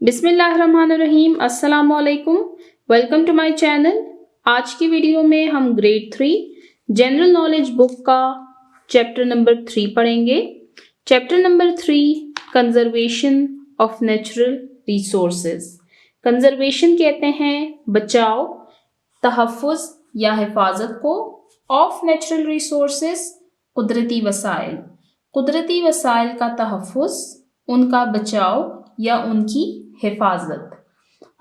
बिस्मिल्लाहिर्रहमानिर्रहीम, अस्सलामुअलैकुम। Welcome to my channel. आज की वीडियो में हम ग्रेड 3 जनरल नॉलेज बुक का चैप्टर नंबर 3 पढ़ेंगे। Chapter number 3 conservation of natural resources. Conservation कहते हैं बचाव, तहफ़्फ़ुज़ या हिफाजत को, ऑफ नेचुरल रिसोर्सेज कुदरती वसाइल, कुदरती वसाइल का तहफ़्फ़ुज़, उनका बचाव या उनकी हिफाजत।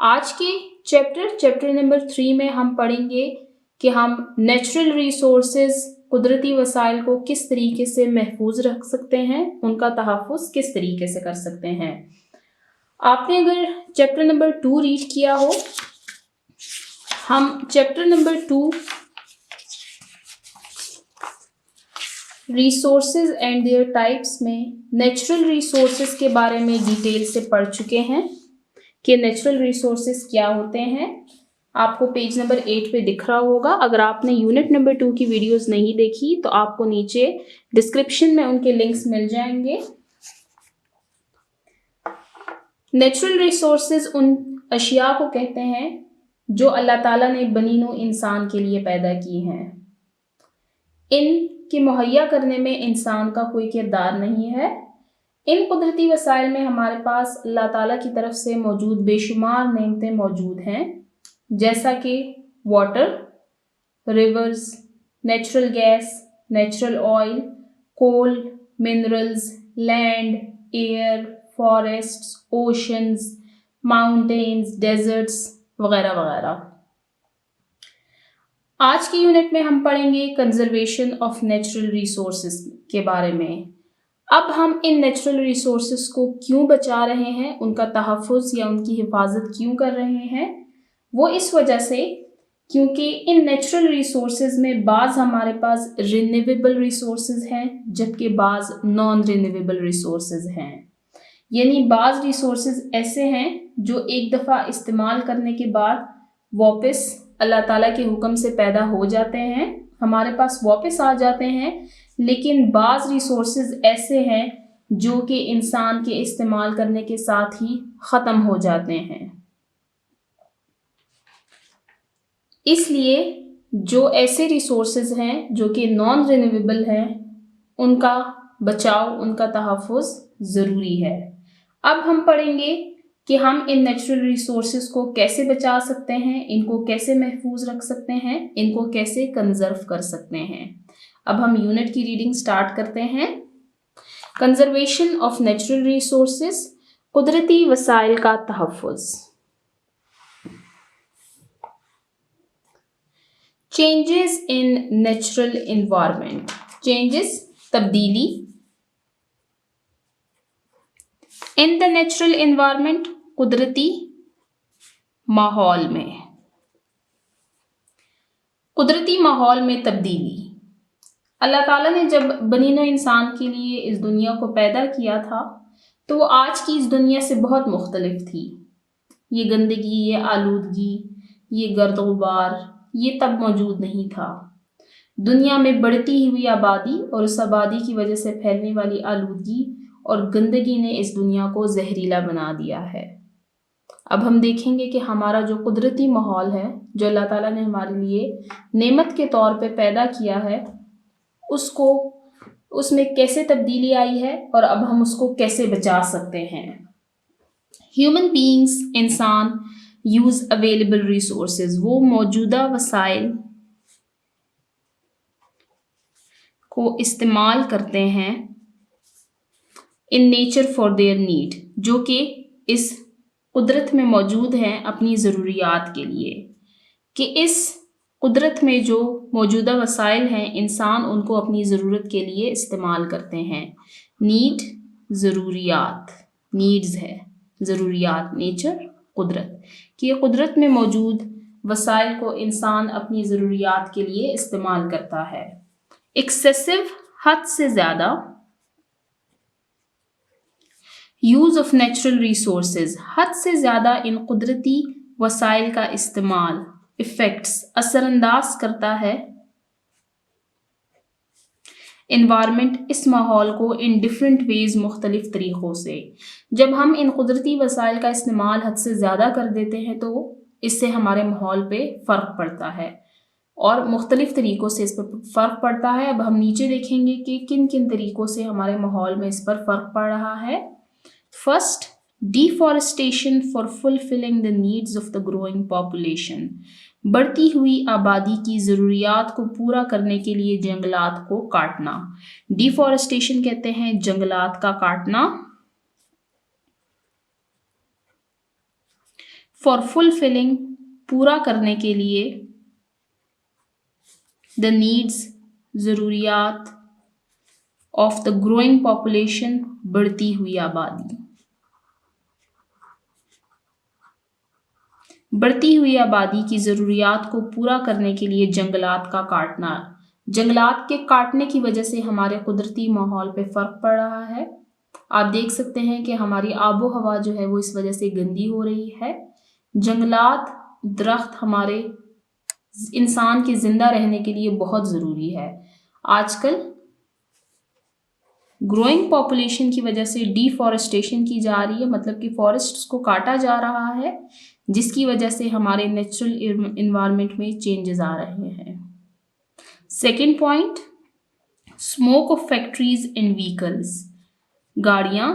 आज के चैप्टर नंबर 3 में हम पढ़ेंगे कि हम नेचुरल रिसोर्सेज कुदरती वसाइल को किस तरीके से महफूज रख सकते हैं, उनका तहफ़्फ़ुज़ किस तरीके से कर सकते हैं। आपने अगर चैप्टर नंबर 2 रीड किया हो, हम chapter number 2 resources and there types में नेचुरल रिसोर्सेज के बारे में डिटेल से पढ़ चुके हैं कि नेचुरल रिसोर्सेज क्या होते हैं। आपको पेज नंबर 8 पे दिख रहा होगा। अगर आपने यूनिट नंबर 2 की वीडियोस नहीं देखी तो आपको नीचे डिस्क्रिप्शन में उनके लिंक्स मिल जाएंगे। नेचुरल रिसोर्सेज उन अशिया को कहते हैं जो अल्लाह ताला ने बनीनो इंसान के लिए पैदा की हैं। इनके मुहैया करने में इंसान का कोई किरदार नहीं है। इन कुदरती वसाइल में हमारे पास अल्लाह ताला की तरफ से मौजूद बेशुमार नेमतें मौजूद हैं, जैसा कि water, rivers, natural gas, natural oil, coal, minerals, land, air, forests, oceans, mountains, deserts वगैरह वगैरह। आज की यूनिट में हम पढ़ेंगे कंजर्वेशन ऑफ नेचुरल रिसोर्सेज के बारे में। अब हम इन नेचुरल रिसोर्सेज को क्यों बचा रहे हैं, उनका तहफ़्फ़ुज़ या उनकी हिफाजत क्यों कर रहे हैं, वो इस वजह से क्योंकि इन नेचुरल रिसोर्सेज में बाज़ हमारे पास रिन्यूएबल रिसोर्सेज हैं जबकि बाज़ नॉन रिन्यूएबल रिसोर्सेज हैं। यानी बाज़ रिसोर्सेज ऐसे हैं जो एक दफ़ा इस्तेमाल करने के बाद वापस अल्लाह ताला के हुक्म से पैदा हो जाते हैं, हमारे पास वापस आ जाते हैं, लेकिन बाज़ रिसोर्सेज ऐसे हैं जो कि इंसान के इस्तेमाल करने के साथ ही ख़त्म हो जाते हैं। इसलिए जो ऐसे रिसोर्सेज हैं जो कि नॉन रिन्यूएबल हैं, उनका बचाव, उनका तहफ़्फ़ुज़ ज़रूरी है। अब हम पढ़ेंगे कि हम इन नेचुरल रिसोर्सेज को कैसे बचा सकते हैं, इनको कैसे महफूज रख सकते हैं, इनको कैसे कंजर्व कर सकते हैं। अब हम यूनिट की रीडिंग स्टार्ट करते हैं। कंजर्वेशन ऑफ नेचुरल रिसोर्सेज, कुदरती वसाइल का तहफ़्फ़ुज़। Changes in natural environment, changes तब्दीली, इन द नेचुरल एनवायरनमेंट कुदरती माहौल में, कुदरती माहौल में तब्दीली। अल्लाह ताला ने जब बनीनो इंसान के लिए इस दुनिया को पैदा किया था तो वो आज की इस दुनिया से बहुत मुख्तलिफ थी। ये गंदगी, ये आलूदगी, ये गर्द गुबार, ये तब मौजूद नहीं था। दुनिया में बढ़ती हुई आबादी और उस आबादी की वजह से फैलने वाली आलूदगी और गंदगी ने इस दुनिया को जहरीला बना दिया है। अब हम देखेंगे कि हमारा जो कुदरती माहौल है, जो अल्लाह ताला ने हमारे लिए नेमत के तौर पे पैदा किया है, उसको उसमें कैसे तब्दीली आई है और अब हम उसको कैसे बचा सकते हैं। ह्यूमन बीइंग्स, इंसान, यूज अवेलेबल रिसोर्सेज, वो मौजूदा वसाइल को इस्तेमाल करते हैं in nature for their need, जो कि इस कुदरत में मौजूद हैं अपनी ज़रूरियात के लिए। कि इस कुदरत में जो मौजूदा वसाइल हैं, इंसान उनको अपनी ज़रूरत के लिए इस्तेमाल करते हैं। नीड, ज़रूरियात, नीड्स है, ज़रूरियात, नेचर, कुदरत, कि ये कुदरत में मौजूद वसाइल को इंसान अपनी ज़रूरियात के लिए इस्तेमाल करता है। एक्सेसिव, हद से ज़्यादा, यूज़ ऑफ नेचुरल रिसोर्सेज, हद से ज़्यादा इन कुदरती वसाइल का इस्तेमाल, इफ़ेक्ट्स, असरअंदाज करता है इन्वायरमेंट इस माहौल को इन डिफरेंट वेज मुख्तलिफ तरीक़ों से। जब हम इन कुदरती वसाइल का इस्तेमाल हद से ज़्यादा कर देते हैं तो इससे हमारे माहौल पे फ़र्क पड़ता है और मुख्तलिफ तरीक़ों से इस पर फ़र्क पड़ता है। अब हम नीचे देखेंगे कि किन किन तरीक़ों से हमारे माहौल में इस पर फ़र्क पड़ रहा है। First, deforestation for fulfilling the needs of the growing population. बढ़ती हुई आबादी की ज़रूरियात को पूरा करने के लिए जंगलात को काटना। डिफॉरेस्टेशन कहते हैं जंगलात का काटना। फॉर फुलफिलिंग पूरा करने के लिए, द नीड्स ज़रूरियात, ऑफ द ग्रोइंग पॉपुलेशन बढ़ती हुई आबादी। बढ़ती हुई आबादी की ज़रूरियात को पूरा करने के लिए जंगलात का काटना। जंगलात के काटने की वजह से हमारे कुदरती माहौल पे फ़र्क पड़ रहा है। आप देख सकते हैं कि हमारी आबो हवा जो है वो इस वजह से गंदी हो रही है। जंगलात, दरख्त हमारे इंसान के ज़िंदा रहने के लिए बहुत ज़रूरी है। आजकल ग्रोइंग पॉपुलेशन की वजह से डिफॉरेस्टेशन की जा रही है, मतलब कि फॉरेस्ट्स को काटा जा रहा है, जिसकी वजह से हमारे नेचुरल इन्वायरमेंट में चेंजेस आ रहे हैं। Second point, smoke of factories and vehicles. गाड़ियाँ,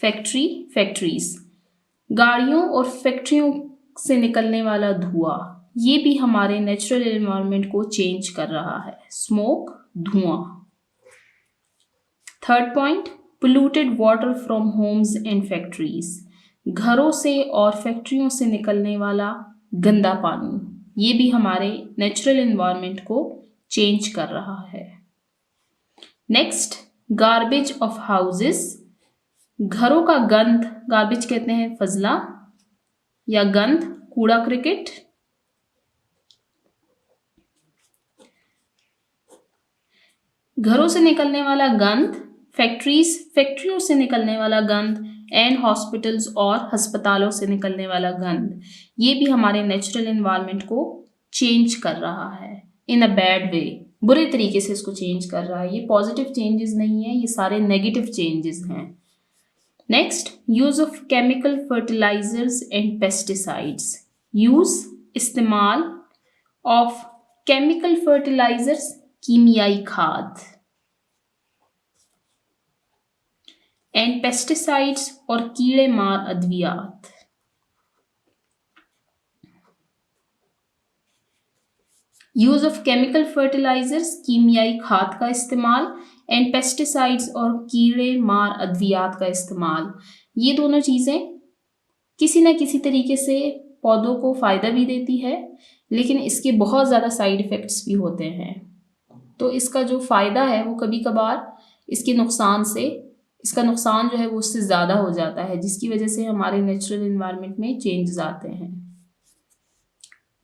फैक्ट्रीज, गाड़ियों और फैक्ट्रियों से निकलने वाला धुआं, ये भी हमारे नेचुरल एनवायरनमेंट को चेंज कर रहा है। स्मोक, धुआं। Third point, polluted water from homes and factories. घरों से और फैक्ट्रियों से निकलने वाला गंदा पानी, ये भी हमारे नेचुरल एनवायरनमेंट को चेंज कर रहा है। Next, garbage of houses. घरों का गंद, गार्बेज कहते हैं फजला या गंद, कूड़ा क्रिकेट। घरों से निकलने वाला गंद, फैक्ट्रियों से निकलने वाला गंद, एंड हॉस्पिटल्स और अस्पतालों से निकलने वाला गंद, ये भी हमारे नेचुरल एनवायरनमेंट को चेंज कर रहा है इन अ बैड वे, बुरे तरीके से इसको चेंज कर रहा है। ये पॉजिटिव चेंजेस नहीं है, ये सारे नेगेटिव चेंजेस हैं। Next, use of chemical fertilisers and pesticides. Use, इस्तेमाल, ऑफ केमिकल फर्टिलाइजर्स, कीमियाई खाद, एंड पेस्टिसाइड्स और कीड़े मार अद्वियात। यूज ऑफ केमिकल फर्टिलाइजर्स, कीमियाई खाद का इस्तेमाल, एंड पेस्टिसाइड्स और कीड़े मार अद्वियात का इस्तेमाल, ये दोनों चीज़ें किसी न किसी तरीके से पौधों को फ़ायदा भी देती है, लेकिन इसके बहुत ज़्यादा साइड इफ़ेक्ट्स भी होते हैं। तो इसका जो फ़ायदा है वो कभी कभार इसका नुकसान जो है वो उससे ज़्यादा हो जाता है, जिसकी वजह से हमारे नेचुरल एनवायरनमेंट में चेंजेस आते हैं।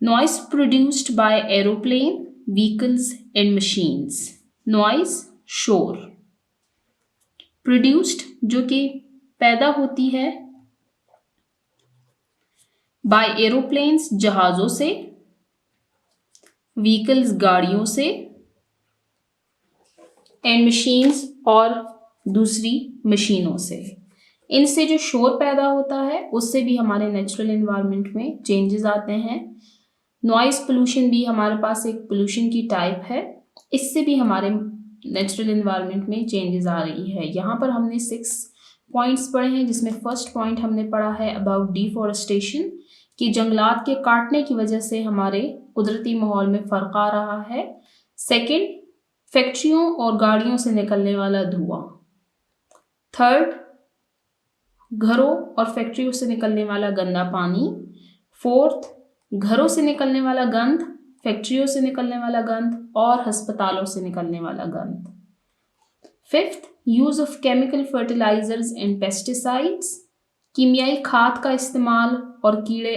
Noise produced by aeroplane, vehicles and machines. Noise, शोर। प्रोड्यूस्ड, जो कि पैदा होती है, बाय एरोप्लेन्स, जहाज़ों से, व्हीकल्स, गाड़ियों से, एंड मशीन्स और दूसरी मशीनों से। इनसे जो शोर पैदा होता है उससे भी हमारे नेचुरल एनवायरनमेंट में चेंजेस आते हैं। नॉइस पोल्यूशन भी हमारे पास एक पोल्यूशन की टाइप है, इससे भी हमारे नेचुरल एनवायरनमेंट में चेंजेस आ रही है। यहाँ पर हमने 6 पॉइंट्स पढ़े हैं, जिसमें फर्स्ट पॉइंट हमने पढ़ा है अबाउट डिफॉरेस्टेशन, कि जंगलात के काटने की वजह से हमारे कुदरती माहौल में फ़र्क आ रहा है। सेकंड, फैक्ट्रियों और गाड़ियों से निकलने वाला धुआं। थर्ड, घरों और फैक्ट्रियों से निकलने वाला गंदा पानी। फोर्थ, घरों से निकलने वाला गंद, फैक्ट्रियों से निकलने वाला गंद और अस्पतालों से निकलने वाला गंद। Fifth, use of chemical fertilisers and pesticides, कीमियाई खाद का इस्तेमाल और कीड़े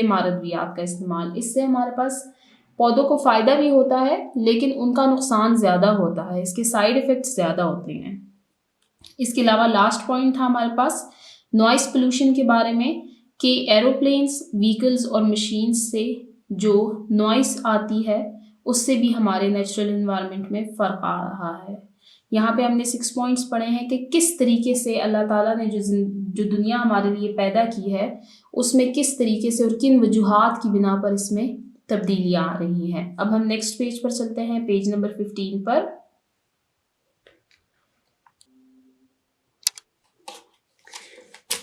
मार अद्वियात का इस्तेमाल। इससे हमारे पास पौधों को फ़ायदा भी होता है, लेकिन उनका नुकसान ज़्यादा होता है, इसके साइड इफ़ेक्ट्स ज़्यादा होते हैं। इसके अलावा लास्ट पॉइंट था हमारे पास नॉइस पोल्यूशन के बारे में, कि एरोप्लेन्स, व्हीकल्स और मशीन्स से जो नॉइस आती है उससे भी हमारे नेचुरल इन्वायरमेंट में फ़र्क आ रहा है। यहाँ पे हमने 6 पॉइंट्स पढ़े हैं कि किस तरीके से अल्लाह ताला ने जो दुनिया हमारे लिए पैदा की है उसमें किस तरीके से और किन वजूहात की बिना पर इसमें तब्दीलियाँ आ रही हैं। अब हम नेक्स्ट पेज पर चलते हैं, पेज नंबर 15 पर।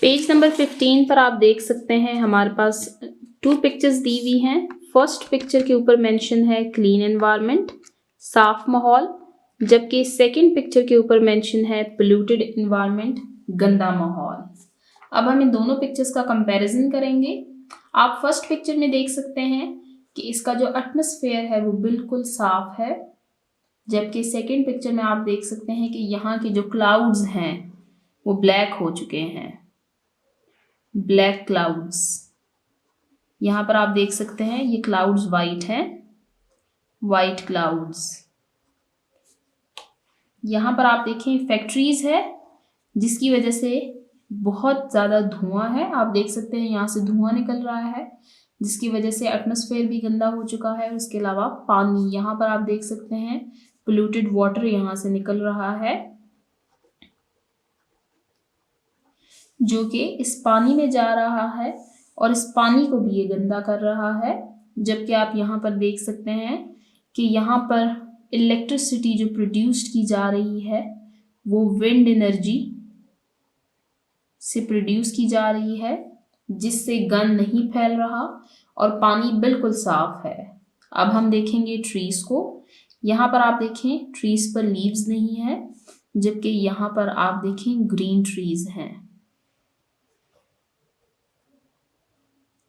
पेज नंबर 15 पर आप देख सकते हैं हमारे पास 2 पिक्चर्स दी हुई हैं। फर्स्ट पिक्चर के ऊपर मेंशन है क्लीन एनवायरनमेंट, साफ माहौल, जबकि सेकंड पिक्चर के ऊपर मेंशन है पोल्यूटेड एनवायरनमेंट, गंदा माहौल। अब हम इन दोनों पिक्चर्स का कंपैरिजन करेंगे। आप फर्स्ट पिक्चर में देख सकते हैं कि इसका जो एटमॉस्फेयर है वो बिल्कुल साफ है, जबकि सेकंड पिक्चर में आप देख सकते हैं कि यहाँ के जो क्लाउड्स हैं वो ब्लैक हो चुके हैं, ब्लैक क्लाउड्स। यहाँ पर आप देख सकते हैं ये क्लाउड्स वाइट हैं, वाइट क्लाउड्स। यहाँ पर आप देखें फैक्ट्रीज है जिसकी वजह से बहुत ज़्यादा धुआं है। आप देख सकते हैं यहाँ से धुआं निकल रहा है जिसकी वजह से एटमॉस्फेयर भी गंदा हो चुका है। उसके अलावा पानी, यहाँ पर आप देख सकते हैं पोल्यूटेड वाटर यहाँ से निकल रहा है जो कि इस पानी में जा रहा है और इस पानी को भी ये गंदा कर रहा है। जबकि आप यहाँ पर देख सकते हैं कि यहाँ पर इलेक्ट्रिसिटी जो प्रोड्यूस्ड की जा रही है वो विंड एनर्जी से प्रोड्यूस की जा रही है, जिससे गंद नहीं फैल रहा और पानी बिल्कुल साफ है। अब हम देखेंगे ट्रीज को। यहाँ पर आप देखें ट्रीज पर लीव्स नहीं है, जबकि यहाँ पर आप देखें ग्रीन ट्रीज हैं।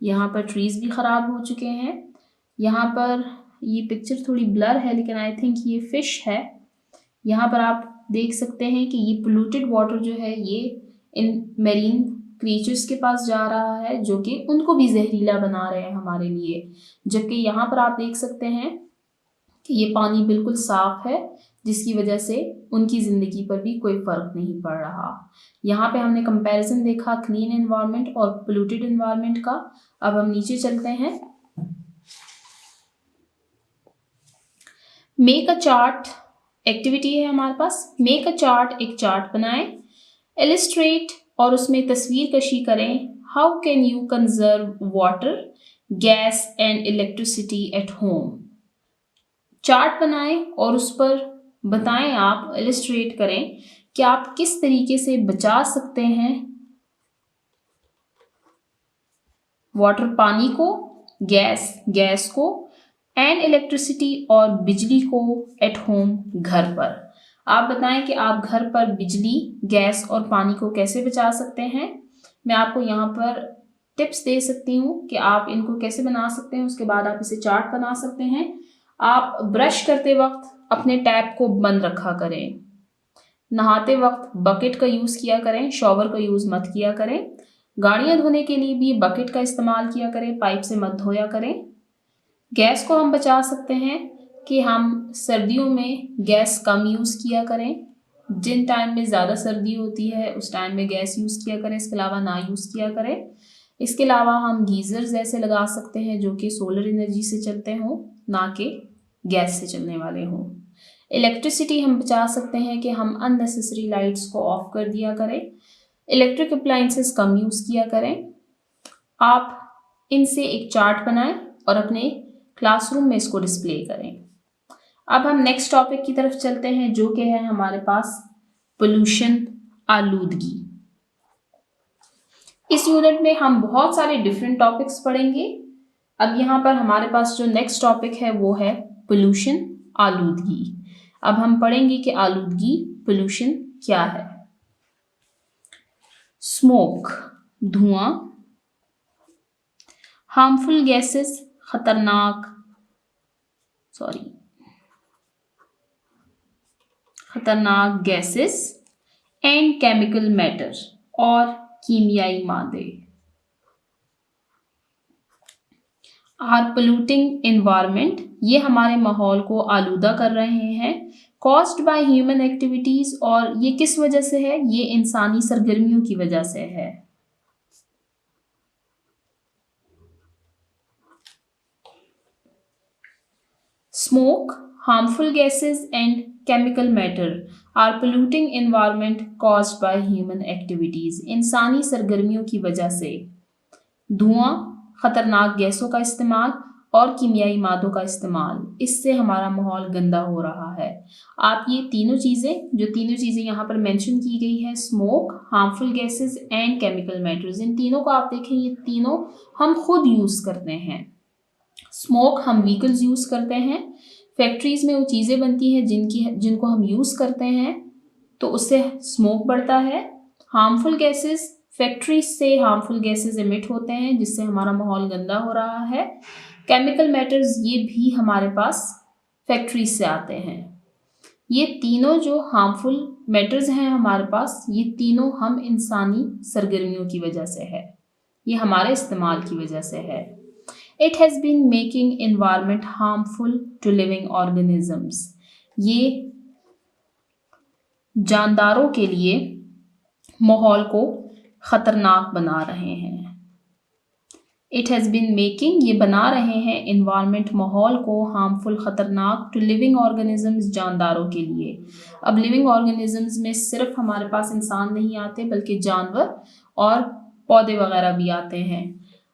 यहाँ पर ट्रीज भी खराब हो चुके हैं। यहाँ पर ये पिक्चर थोड़ी ब्लर है लेकिन आई थिंक ये फिश है। यहाँ पर आप देख सकते हैं कि ये पोल्यूटेड वाटर जो है ये इन मेरीन क्रीचर्स के पास जा रहा है जो कि उनको भी जहरीला बना रहे हैं हमारे लिए। जबकि यहाँ पर आप देख सकते हैं कि ये पानी बिल्कुल साफ है जिसकी वजह से उनकी ज़िंदगी पर भी कोई फ़र्क नहीं पड़ रहा। यहाँ पे हमने कंपैरिजन देखा क्लीन एनवायरनमेंट और पोल्यूटेड एनवायरनमेंट का। अब हम नीचे चलते हैं। मेक अ चार्ट एक्टिविटी है हमारे पास। मेक अ चार्ट, एक चार्ट बनाएं। इलिस्ट्रेट और उसमें तस्वीर कशी करें। How can you conserve water, gas and electricity at home. Chart बनाएं और उस पर बताएं, आप इलिस्ट्रेट करें कि आप किस तरीके से बचा सकते हैं वाटर, पानी को, गैस को एंड इलेक्ट्रिसिटी और बिजली को एट होम, घर पर। आप बताएं कि आप घर पर बिजली, गैस और पानी को कैसे बचा सकते हैं। मैं आपको यहाँ पर टिप्स दे सकती हूँ कि आप इनको कैसे बना सकते हैं। उसके बाद आप इसे चार्ट बना सकते हैं। आप ब्रश करते वक्त अपने टैप को बंद रखा करें। नहाते वक्त बकेट का यूज़ किया करें, शॉवर का यूज़ मत किया करें। गाड़ियाँ धोने के लिए भी बकेट का इस्तेमाल किया करें, पाइप से मत धोया करें। गैस को हम बचा सकते हैं कि हम सर्दियों में गैस कम यूज़ किया करें। जिन टाइम में ज़्यादा सर्दी होती है उस टाइम में गैस यूज़ किया करें, इसके अलावा ना यूज़ किया करें। इसके अलावा हम गीज़र्स ऐसे लगा सकते हैं जो कि सोलर एनर्जी से चलते हों, ना कि गैस से चलने वाले हों। इलेक्ट्रिसिटी हम बचा सकते हैं कि हम अननेसेसरी लाइट्स को ऑफ कर दिया करें। इलेक्ट्रिक अप्लायंसेस कम यूज़ किया करें। आप इनसे एक चार्ट बनाएं और अपने क्लासरूम में इसको डिस्प्ले करें। अब हम नेक्स्ट टॉपिक की तरफ चलते हैं जो कि है हमारे पास पोल्यूशन, आलूदगी। इस यूनिट में हम बहुत सारे डिफरेंट टॉपिक्स पढ़ेंगे। अब यहाँ पर हमारे पास जो नेक्स्ट टॉपिक है वो है पोल्यूशन, आलूदगी। अब हम पढ़ेंगे कि आलूदगी, पोल्यूशन क्या है। स्मोक, धुआं। हार्मफुल गैसेस, खतरनाक गैसेस एंड केमिकल मैटर और कीमियाई मादे आर पोल्यूटिंग एनवायरनमेंट, ये हमारे माहौल को आलूदा कर रहे हैं। कॉज्ड बाय ह्यूमन एक्टिविटीज, और ये किस वजह से है, ये इंसानी सरगर्मियों की वजह से है। Smoke, harmful gases and chemical matter are polluting environment caused by human activities. इंसानी सरगर्मियों की वजह से धुआं, खतरनाक गैसों का इस्तेमाल और कीमियाई मादों का इस्तेमाल, इससे हमारा माहौल गंदा हो रहा है। आप ये तीनों चीज़ें यहाँ पर मेंशन की गई है, smoke, harmful gases and chemical matters, इन तीनों को आप देखें, ये तीनों हम खुद यूज़ करते हैं। स्मोक हम व्हीकल्स यूज़ करते हैं, फैक्ट्रीज़ में वो चीज़ें बनती हैं जिनको हम यूज़ करते हैं, तो उससे स्मोक बढ़ता है। हार्मफुल गैसेस, फैक्ट्रीज से हार्मफुल गैसेस एमिट होते हैं जिससे हमारा माहौल गंदा हो रहा है। केमिकल मैटर्स, ये भी हमारे पास फैक्ट्रीज से आते हैं। ये तीनों जो हार्मफुल मैटर्स हैं हमारे पास, ये तीनों हम इंसानी सरगर्मियों की वजह से है, ये हमारे इस्तेमाल की वजह से है। It has been making environment harmful to living organisms. ये जानदारों के लिए माहौल को खतरनाक बना रहे हैं। It has been making, ये बना रहे हैं environment, माहौल को, harmful, खतरनाक, to living organisms, जानदारों के लिए। अब living organisms में सिर्फ हमारे पास इंसान नहीं आते बल्कि जानवर और पौधे वगैरह भी आते हैं।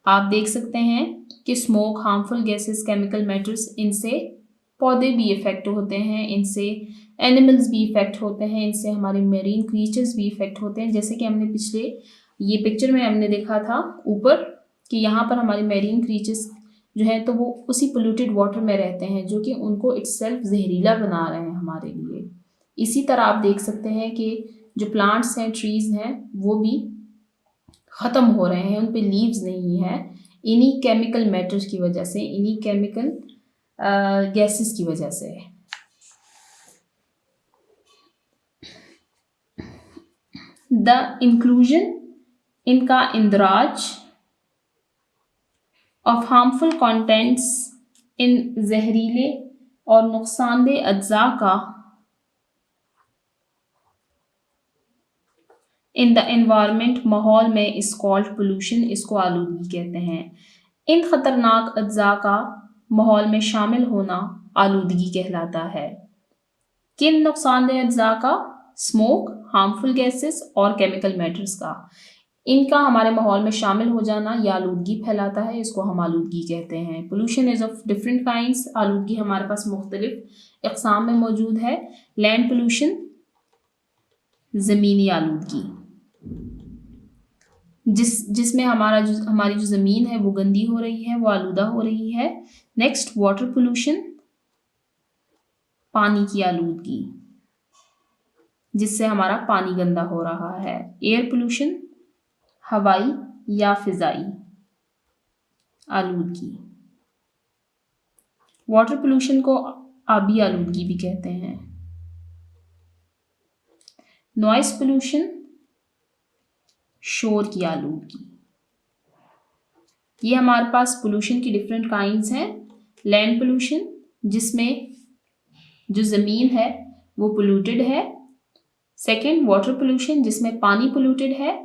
आप देख सकते हैं कि smoke, harmful gases, chemical matters, इनसे पौधे भी इफ़ेक्ट होते हैं, इनसे एनिमल्स भी इफ़ेक्ट होते हैं, इनसे हमारे मेरीन क्रीचर्स भी इफ़ेक्ट होते हैं। जैसे कि हमने पिछले ये पिक्चर में हमने देखा था ऊपर कि यहाँ पर हमारे मेरीन क्रीचर्स जो हैं तो वो उसी पोल्यूटेड वाटर में रहते हैं जो कि उनको इटसेल्फ जहरीला बना रहे हैं हमारे लिए। इसी तरह आप देख सकते हैं कि जो प्लांट्स हैं, ट्रीज़ हैं, वो भी ख़त्म हो रहे हैं, उन पे लीव्स नहीं है, इन्हीं केमिकल मैटर्स की वजह से, इन्हीं केमिकल गैसेस की वजह से। द इंक्लूजन, इनका इंदराज ऑफ हार्मफुल कंटेंट्स, इन जहरीले और नुकसानदेह अज्जा का इन द एनवायरनमेंट, माहौल में, इस कॉल्ड पोल्यूशन, इसको आलूदगी कहते हैं। इन ख़तरनाक अज्जा का माहौल में शामिल होना आलूदगी कहलाता है। किन नुकसानदेह अज्जा का? स्मोक, हार्मफुल गैसेस और केमिकल मैटर्स का, इनका हमारे माहौल में शामिल हो जाना यह आलूदगी फैलाता है, इसको हम आलूदगी कहते हैं। Pollution is of different kinds, आलूदगी हमारे पास मुख्तलिफ इक़साम में मौजूद है। लैंड पोल्यूशन, ज़मीनी आलूदगी, जिसमें हमारी जो ज़मीन है वो गंदी हो रही है, वो आलूदा हो रही है। नेक्स्ट, वाटर पोल्यूशन, पानी की आलूदगी, जिससे हमारा पानी गंदा हो रहा है। एयर पोल्यूशन, हवाई या फिजाई आलूदगी। वाटर पोल्यूशन को आबी आलूदगी भी कहते हैं। नॉइस पोल्यूशन, शोर की आलूदगी। ये हमारे पास पोल्यूशन की डिफरेंट काइंड्स हैं। लैंड पोल्यूशन, जिसमें जो ज़मीन है वो पोल्यूटेड है। सेकंड, वाटर पोल्यूशन, जिसमें पानी पोल्यूटेड है।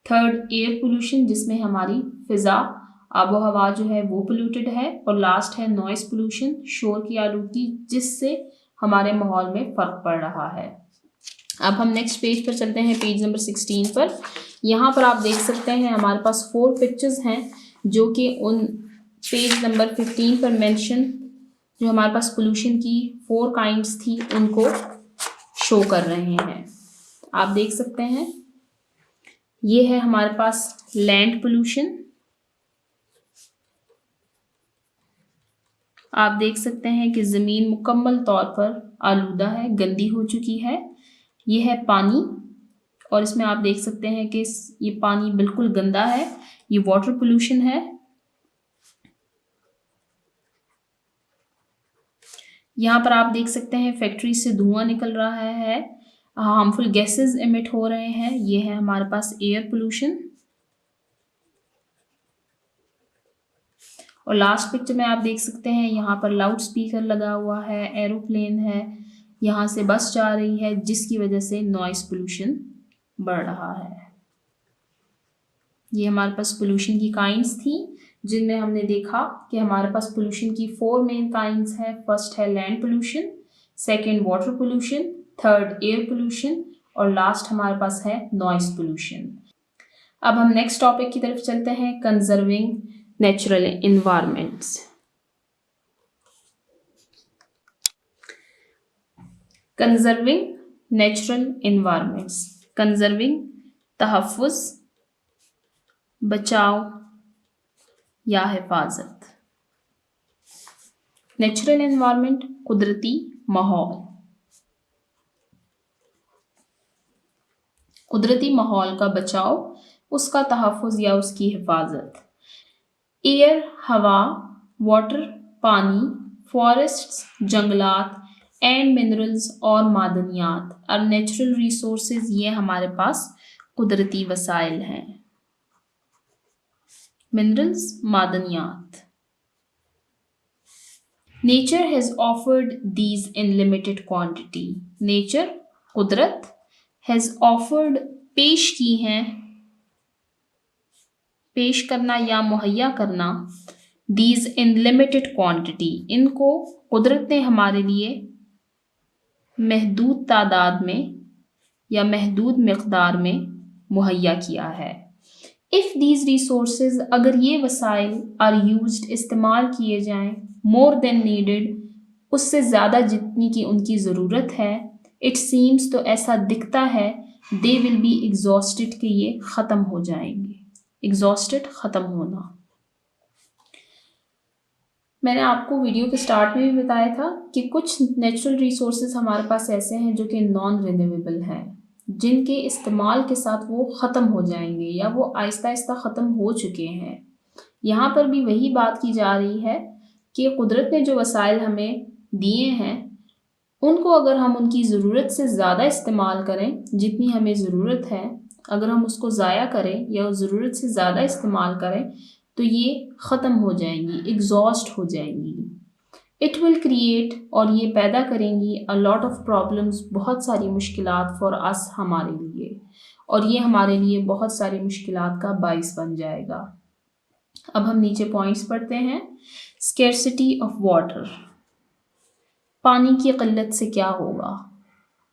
थर्ड, एयर पोल्यूशन, जिसमें हमारी फ़िज़ा, आबो हवा जो है वो पोल्यूटेड है। और लास्ट है नॉइस पोल्यूशन, शोर की आलूदगी, जिससे हमारे माहौल में फ़र्क पड़ रहा है। अब हम नेक्स्ट पेज पर चलते हैं, पेज नंबर 16 पर। यहाँ पर आप देख सकते हैं हमारे पास 4 पिक्चर्स हैं जो कि उन पेज नंबर 15 पर मेंशन जो हमारे पास पोल्यूशन की 4 काइंड्स थी उनको शो कर रहे हैं। आप देख सकते हैं ये है हमारे पास लैंड पोल्यूशन। आप देख सकते हैं कि ज़मीन मुकम्मल तौर पर आलूदा है, गंदी हो चुकी है। ये है पानी, और इसमें आप देख सकते हैं कि ये पानी बिल्कुल गंदा है, ये वाटर पोल्यूशन है। यहाँ पर आप देख सकते हैं फैक्ट्री से धुआं निकल रहा है, हार्मफुल गैसेस एमिट हो रहे हैं। ये है हमारे पास एयर पोल्यूशन। और लास्ट पिक्चर में आप देख सकते हैं यहाँ पर लाउड स्पीकर लगा हुआ है, एरोप्लेन है, यहाँ से बस जा रही है, जिसकी वजह से नॉइस पोल्यूशन बढ़ रहा है। ये हमारे पास पोल्यूशन की काइंड्स थी। जिनमें हमने देखा कि हमारे पास पोल्यूशन की 4 मेन काइंड्स हैं। फर्स्ट है land pollution, second water pollution, third air pollution और लास्ट हमारे पास है नॉइस पोल्यूशन। अब हम नेक्स्ट टॉपिक की तरफ चलते हैं, conserving natural environments. Conserving natural environments, conserving तहफ़्फ़ुज़, बचाव या हिफाजत। नेचुरल एनवायरनमेंट कुदरती माहौल, कुदरती माहौल का बचाव, उसका तहफ़्फ़ुज़ या उसकी हिफाजत। एयर हवा, वाटर पानी, फॉरेस्ट्स जंगलात एंड मिनरल्स और मादनियात और नेचुरल रिसोर्सेज, ये हमारे पास कुदरती वसाइल हैं। मिनरल्स, मादनियात। Nature has offered these in limited quantity. Nature कुदरत हैज़ ऑफर्ड पेश की हैं, पेश करना या मुहैया करना, दीज इन लिमिटेड क्वांटिटी, इनको कुदरत ने हमारे लिए महदूद तादाद में या महदूद मिक़दार में मुहैया किया है। इफ़ दीज रिसोर्सेज, अगर ये वसाइल आर यूज्ड, इस्तेमाल किए जाएं, मोर देन नीडेड, उससे ज़्यादा जितनी की उनकी ज़रूरत है, इट सीम्स, तो ऐसा दिखता है, दे विल बी एग्जॉस्टेड, कि ये ख़त्म हो जाएंगे। एग्जॉस्टेड, ख़त्म होना। मैंने आपको वीडियो के स्टार्ट में भी बताया था कि कुछ नेचुरल रिसोर्सेज हमारे पास ऐसे हैं जो कि नॉन रिन्यूएबल हैं, जिनके इस्तेमाल के साथ वो ख़त्म हो जाएंगे या वो आहिस्ता आहिस्ता ख़त्म हो चुके हैं। यहाँ पर भी वही बात की जा रही है कि कुदरत ने जो वसाइल हमें दिए हैं, उनको अगर हम उनकी ज़रूरत से ज़्यादा इस्तेमाल करें, जितनी हमें ज़रूरत है, अगर हम उसको ज़ाया करें या ज़रूरत से ज़्यादा इस्तेमाल करें, तो ये ख़त्म हो जाएंगी, एग्जॉस्ट हो जाएंगी। इट विल क्रिएट, और ये पैदा करेंगी, अ लॉट ऑफ प्रॉब्लम्स, बहुत सारी मुश्किलात फॉर अस, हमारे लिए, और ये हमारे लिए बहुत सारी मुश्किलात का बाइस बन जाएगा। अब हम नीचे पॉइंट्स पढ़ते हैं। स्केर्सिटी ऑफ वाटर, पानी की क़िल्लत से क्या होगा?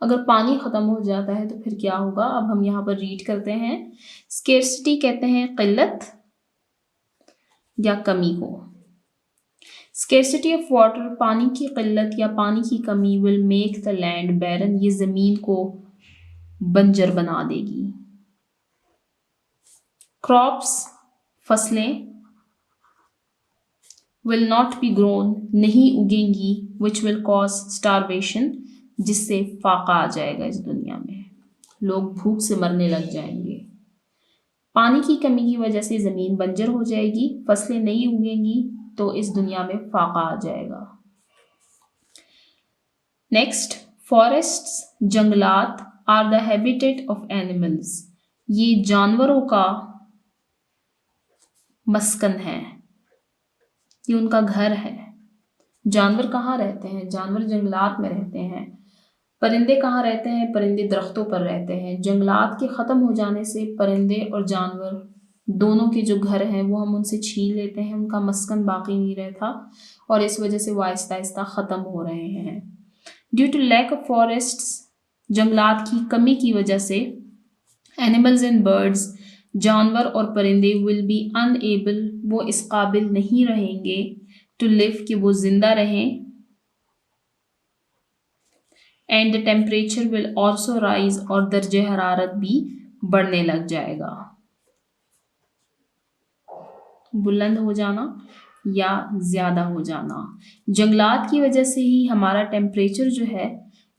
अगर पानी ख़त्म हो जाता है तो फिर क्या होगा? अब हम यहाँ पर रीड करते हैं। स्केर्सिटी कहते हैं क़िल्लत या कमी को। स्केर्सिटी ऑफ वाटर, पानी की क़िल्लत या पानी की कमी, will make the land barren, ये ज़मीन को बंजर बना देगी। क्रॉप्स, फसलें, विल नॉट बी ग्रोन, नहीं उगेंगी, विच विल कॉज स्टारवेशन, जिससे फाका आ जाएगा इस दुनिया में, लोग भूख से मरने लग जाएंगे। पानी की कमी की वजह से ज़मीन बंजर हो जाएगी, फसलें नहीं उगेंगी, तो इस दुनिया में फाका आ जाएगा। नेक्स्ट, फॉरेस्ट्स जंगलात are the habitat of animals, ये जानवरों का मस्कन है, ये उनका घर है। जानवर कहाँ रहते हैं? जानवर जंगलात में रहते हैं। परिंदे कहाँ रहते हैं? परिंदे दरख्तों पर रहते हैं। जंगलात के ख़त्म हो जाने से परिंदे और जानवर दोनों के जो घर हैं वो हम उनसे छीन लेते हैं, उनका मस्कन बाकी नहीं रहता, और इस वजह से वो आहिस्ता आहिस्ता ख़त्म हो रहे हैं। Due to lack of forests, जंगलात की कमी की वजह से, एनिमल्स एंड बर्ड्स, जानवर और परिंदे, विल बी अनएबल, वो इस काबिल नहीं रहेंगे, टू लिव, कि वो ज़िंदा रहें, and the temperature will also rise, और दर्जे हरारत भी बढ़ने लग जाएगा। बुलंद हो जाना या ज़्यादा हो जाना। जंगलात की वजह से ही हमारा टेम्परेचर जो है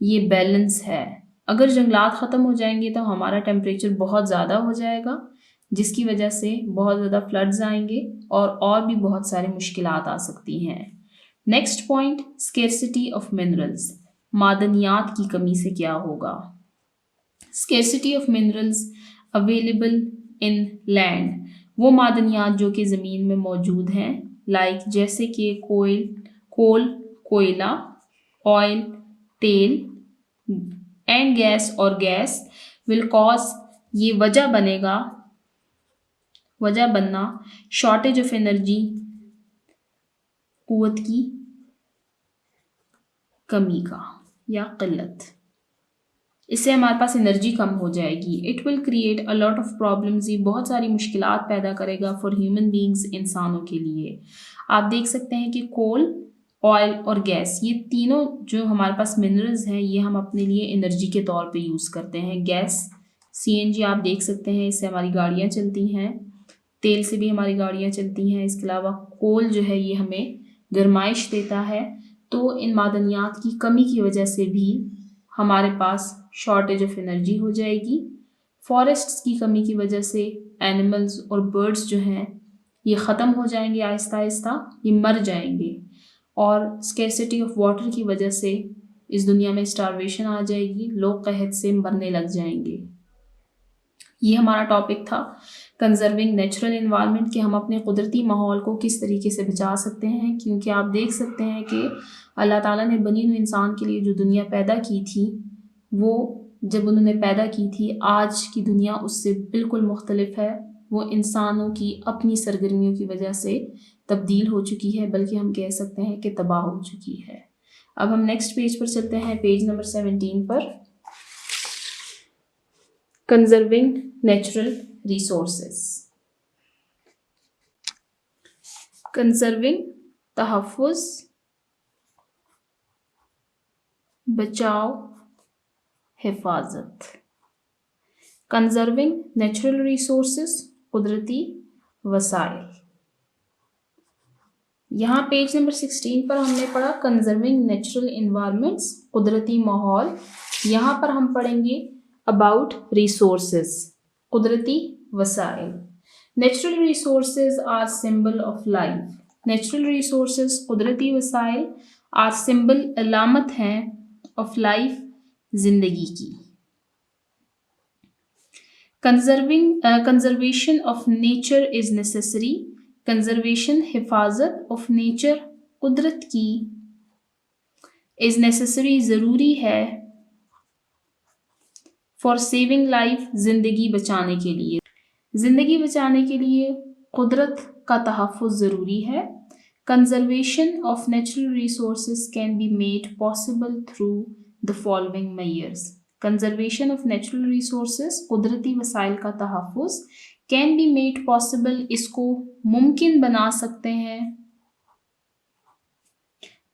ये बैलेंस है। अगर जंगलात ख़त्म हो जाएंगे तो हमारा टेम्परेचर बहुत ज़्यादा हो जाएगा, जिसकी वजह से बहुत ज़्यादा फ्लड्स आएंगे और भी बहुत सारी मुश्किलात आ सकती हैं। Next point, scarcity of minerals, मादनियात की कमी से क्या होगा? Scarcity of minerals available in land, वो मादनियात जो कि ज़मीन में मौजूद हैं, लाइक जैसे कि कोल, कोयला, ऑयल, तेल एंड गैस, और गैस, विल कॉज, ये वजह बनेगा, वजह बनना शॉर्टेज ऑफ एनर्जी, कुव्वत की कमी का या किल्लत। इससे हमारे पास एनर्जी कम हो जाएगी। It will create a lot of problems, ये बहुत सारी मुश्किलात पैदा करेगा फॉर ह्यूमन बींग्स, इंसानों के लिए। आप देख सकते हैं कि कोल, ऑयल और गैस, ये तीनों जो हमारे पास मिनरल्स हैं, ये हम अपने लिए एनर्जी के तौर पे यूज़ करते हैं। गैस सीएनजी आप देख सकते हैं, इससे हमारी गाड़ियाँ चलती हैं, तेल से भी हमारी गाड़ियाँ चलती हैं। इसके अलावा कोल जो है ये हमें गर्माइश देता है। तो इन मादनियात की कमी की वजह से भी हमारे पास शॉर्टेज ऑफ एनर्जी हो जाएगी। फॉरेस्ट्स की कमी की वजह से एनिमल्स और बर्ड्स जो हैं ये ख़त्म हो जाएंगे, आहिस्ता आहिस्ता ये मर जाएंगे। और स्केर्सिटी ऑफ वाटर की वजह से इस दुनिया में स्टारवेशन आ जाएगी, लोग कहत से मरने लग जाएंगे। ये हमारा टॉपिक था कंजर्विंग नेचुरल इन्वायरमेंट, कि हम अपने कुदरती माहौल को किस तरीके से बचा सकते हैं। क्योंकि आप देख सकते हैं कि अल्लाह ताला ने बनी हुई इंसान के लिए जो दुनिया पैदा की थी, वो जब उन्होंने पैदा की थी, आज की दुनिया उससे बिल्कुल मुख्तलिफ है। वो इंसानों की अपनी सरगर्मियों की वजह से तब्दील हो चुकी है, बल्कि हम कह सकते हैं कि तबाह हो चुकी है। अब हम नेक्स्ट पेज पर चलते हैं, पेज नंबर 17 पर। Conserving natural resources. कंजर्विंग तहफ़्फ़ुज़, बचाव, हिफाजत। कंजर्विंग नेचुरल रिसोर्सेस, कुदरती वसाइल। यहाँ पेज नंबर 16 पर हमने पढ़ा कंजर्विंग नेचुरल इन्वायरमेंट्स, कुदरती माहौल। यहाँ पर हम पढ़ेंगे अबाउट रिसोर्सेज, कुदरती वसाइल। Natural resources are symbol of life. Natural resources, कुदरती वसाइल, आर सिंबल, अलामत हैं, ऑफ लाइफ, जिंदगी की। Conservation of nature is necessary. Conservation, हिफाजत, ऑफ नेचर, कुदरत की, इज नेसेसरी, ज़रूरी है, फॉर सेविंग लाइफ, जिंदगी बचाने के लिए। जिंदगी बचाने के लिए कुदरत का तहफ़्फ़ुज़ ज़रूरी है। Conservation of natural resources can be made possible through the following measures. Conservation of natural resources, कुदरती वसाइल का तहफ़्फ़ुज़, कैन बी मेड पॉसिबल, इसको मुमकिन बना सकते हैं,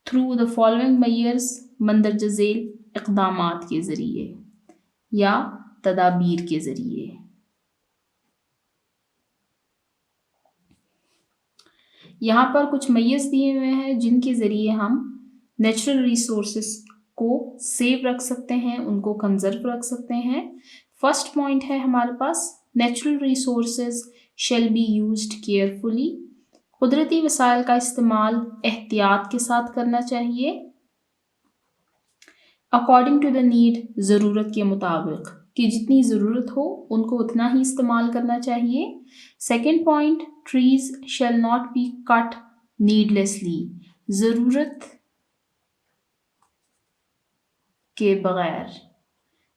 थ्रू द फॉलोइंग मेजर्स, मंदरजा झेल इक़दामात के ज़रिए या तदाबीर के ज़रिए। यहाँ पर कुछ मेजर्स दिए हुए हैं जिनके ज़रिए हम नेचुरल रिसोर्सेस को सेव रख सकते हैं, उनको कंजर्व रख सकते हैं। फर्स्ट पॉइंट है हमारे पास, natural resources shall be used carefully. कुदरती वसाइल का इस्तेमाल एहतियात के साथ करना चाहिए। अकॉर्डिंग टू द नीड, ज़रूरत के मुताबिक, कि जितनी ज़रूरत हो उनको उतना ही इस्तेमाल करना चाहिए। Second point, trees shall not be cut needlessly. ज़रूरत के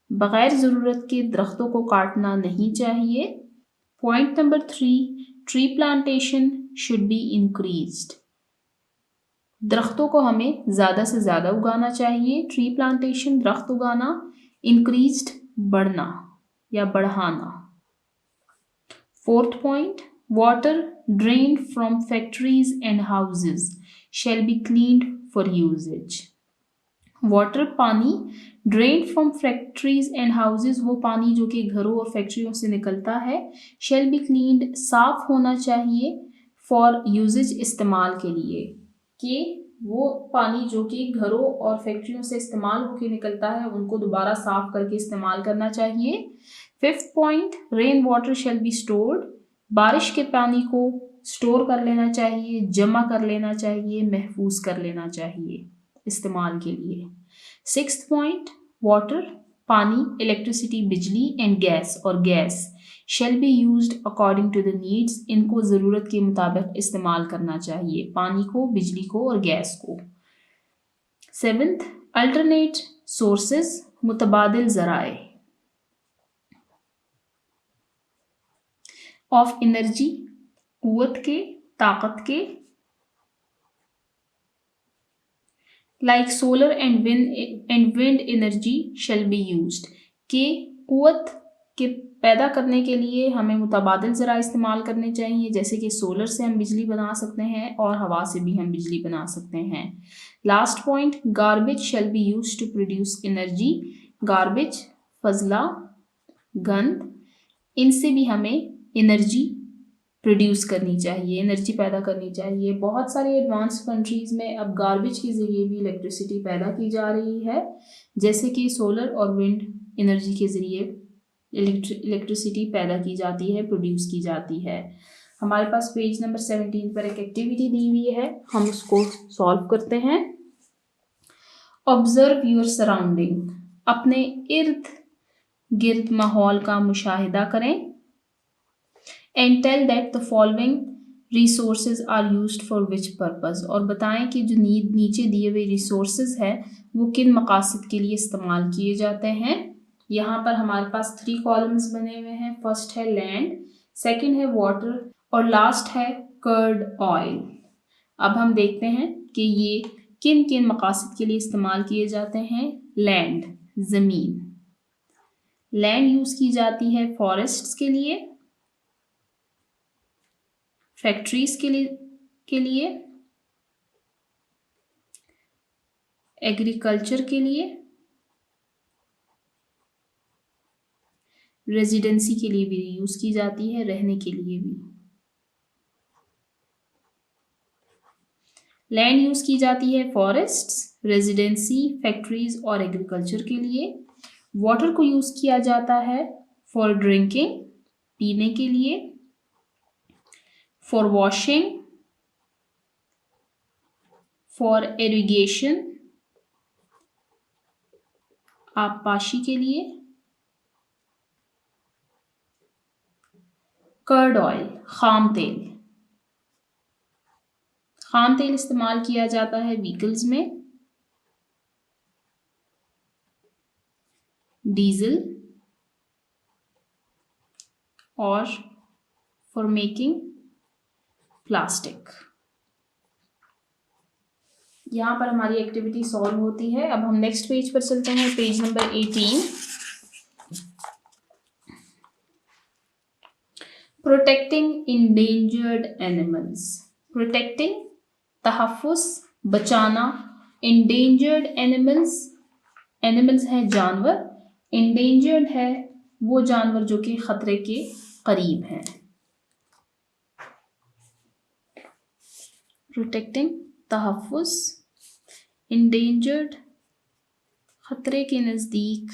बगैर ज़रूरत के दरख्तों को काटना नहीं चाहिए। Point number 3, tree plantation should be increased. दरख्तों को हमें ज़्यादा से ज़्यादा उगाना चाहिए। ट्री प्लांटेशन, दरख्त उगाना, इंक्रीज्ड, बढ़ना या बढ़ाना। Fourth point, water drained from factories and houses shall be cleaned for usages. Water, पानी, drained from factories and houses, वो पानी जो कि घरों और फैक्ट्रियों से निकलता है, शैल बी क्लीन्ड, साफ होना चाहिए, फॉर यूजेज, इस्तेमाल के लिए, कि वो पानी जो कि घरों और फैक्ट्रियों से इस्तेमाल होकर निकलता है उनको दोबारा साफ करके इस्तेमाल करना चाहिए। Fifth point, rain water shall be stored. बारिश के पानी को स्टोर कर लेना चाहिए, जमा कर लेना चाहिए, महफूज कर लेना चाहिए इस्तेमाल के लिए। सिक्स्थ पॉइंट, वाटर, पानी, इलेक्ट्रिसिटी, बिजली, एंड गैस, और gas, shall be used according to the needs. इनको ज़रूरत के मुताबिक इस्तेमाल करना चाहिए, पानी को, बिजली को और गैस को। सेवेंथ, अल्टरनेट सोर्सेज, मुतबादिल ज़राए। ऑफ एनर्जी, कुव्वत के, ताकत के, like solar and wind energy shell be used, के कुव्वत के पैदा करने के लिए हमें मुतबादिल ज़रा इस्तेमाल करने चाहिए, जैसे कि सोलर से हम बिजली बना सकते हैं और हवा से भी हम बिजली बना सकते हैं। Last point, garbage shall be used to produce energy, garbage, फजला, गंद, इनसे भी हमें एनर्जी प्रोड्यूस करनी चाहिए, एनर्जी पैदा करनी चाहिए। बहुत सारी एडवांस कंट्रीज़ में अब गार्बेज के ज़रिए भी इलेक्ट्रिसिटी पैदा की जा रही है, जैसे कि सोलर और विंड एनर्जी के ज़रिए इलेक्ट्रिसिटी पैदा की जाती है, प्रोड्यूस की जाती है। हमारे पास पेज नंबर 17 पर एक एक्टिविटी दी हुई है, हम उसको सॉल्व करते हैं। ऑब्जर्व योर सराउंडिंग, अपने इर्द गिर्द माहौल का मुशाहिदा करें। And tell that the following resources are used for which purpose, और बताएं कि जो नीचे दिए हुए रिसोर्सेज है वो किन मकासद के लिए इस्तेमाल किए जाते हैं। यहाँ पर हमारे पास 3 कॉलम्स बने हुए हैं। फर्स्ट है लैंड, सेकंड है वाटर और लास्ट है कर्ड ऑयल। अब हम देखते हैं कि ये किन किन मकासद के लिए इस्तेमाल किए जाते हैं। लैंड, ज़मीन, लैंड यूज़ की जाती है फॉरेस्ट्स के लिए, फैक्ट्रीज के लिए, एग्रीकल्चर के लिए, रेजिडेंसी के लिए भी यूज़ की जाती है, रहने के लिए भी। लैंड यूज़ की जाती है फॉरेस्ट्स, रेजिडेंसी, फैक्ट्रीज और एग्रीकल्चर के लिए। वाटर को यूज़ किया जाता है फॉर ड्रिंकिंग, पीने के लिए, फॉर वॉशिंग, फॉर इरिगेशन, आबपाशी के लिए। कर्ड ऑयल, खाम तेल, खाम तेल इस्तेमाल किया जाता है व्हीकल्स में। डीजल और फॉर मेकिंग प्लास्टिक। यहाँ पर हमारी एक्टिविटी सॉल्व होती है। अब हम नेक्स्ट पेज पर चलते हैं, page number 18। Protecting endangered animals, protecting तहफ़्फ़ुज़, बचाना, इंडेंजर्ड एनिमल्स, एनिमल्स है जानवर, इंडेंजर्ड है वो जानवर जो कि ख़तरे के करीब हैं। प्रोटेक्टिंग तहफ़्फ़ुज़, इंडेंजर्ड ख़तरे के नज़दीक,